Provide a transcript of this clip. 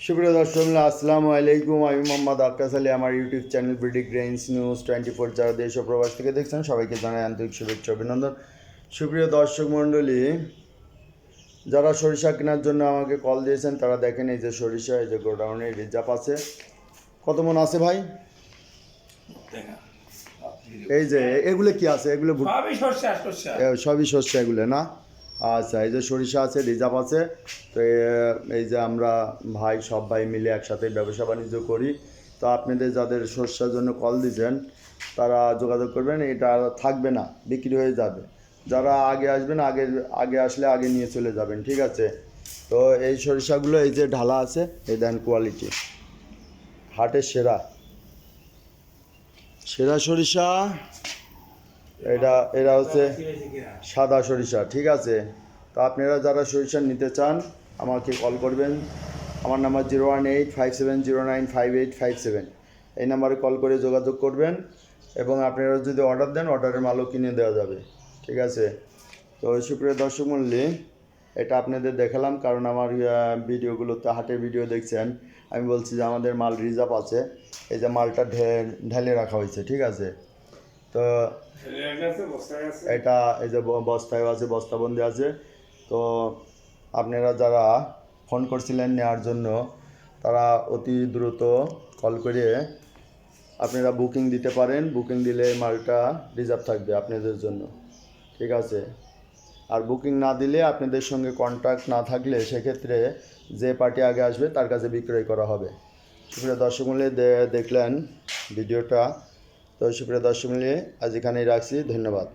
সুপ্রিয় দর্শক, আসসালামু আলাইকুম। আমি মোহাম্মদ আক্কাস আলী। আমার YouTube channel BD grains news 24 যারা দেশ ও প্রবাস থেকে দেখছেন সবাইকে জানাই আন্তরিক শুভেচ্ছা অভিনন্দন। সুপ্রিয় দর্শক মণ্ডলী, যারা সরিষা কেনার জন্য আমাকে কল দিয়েছেন তারা দেখেন, এই যে সরিষা, এই যে গোডাউনে রিজার্ভ আছে। কত মন আছে ভাই? এই যে এগুলো কি আছে? এগুলো সবই শস্য এগুলো না? আচ্ছা, এই যে সরিষা আছে, রিজার্ভ আছে। তো এই যে আমরা সব ভাই মিলে একসাথে ব্যবসা বাণিজ্য করি। তো আপনাদের যাদের শস্যের জন্য কল দিয়েছেন তারা যোগাযোগ করবেন। এটা থাকবে না, বিক্রি হয়ে যাবে। যারা আগে আসবেন আগে আসলে আগে নিয়ে চলে যাবেন, ঠিক আছে? তো এই সরিষাগুলো এই যে ঢালা আছে, এই দেন কোয়ালিটি, হাটের সেরা সেরা সরিষা। এটা হচ্ছে সাদা সরিষা, ঠিক আছে? তো আপনারা যারা সরিষা নিতে চান আমাকে কল করবেন। আমার নাম্বার 01857095857। এই নাম্বারে কল করে যোগাযোগ করবেন এবং আপনারা যদি অর্ডার দেন অর্ডারের মালও কিনে দেওয়া যাবে, ঠিক আছে? তো সুপ্রিয় দর্শক মণ্ডলী, এটা আপনাদের দেখালাম কারণ আমার ভিডিওগুলোতে হাটের ভিডিও দেখছেন। আমি বলছি যে আমাদের মাল রিজার্ভ আছে। এই যে মালটা ঢেলে রাখা হয়েছে, ঠিক আছে? তো এটা এই যে বস্তায় আছে, বস্তাবন্দি আছে। তো আপনারা যারা ফোন করছিলেন নেওয়ার জন্য তারা অতি দ্রুত কল করে আপনারা বুকিং দিতে পারেন। বুকিং দিলে মালটা রিজার্ভ থাকবে আপনাদের জন্য, ঠিক আছে? আর বুকিং না দিলে, আপনাদের সঙ্গে কন্ট্যাক্ট না থাকলে, সেক্ষেত্রে যে পার্টি আগে আসবে তার কাছে বিক্রয় করা হবে। সুপ্রিয় দর্শক মণ্ডলী, দেখলেন ভিডিওটা। তো সুপ্রিয় দর্শক মণ্ডলী, আজ এখানেই রাখছি। ধন্যবাদ।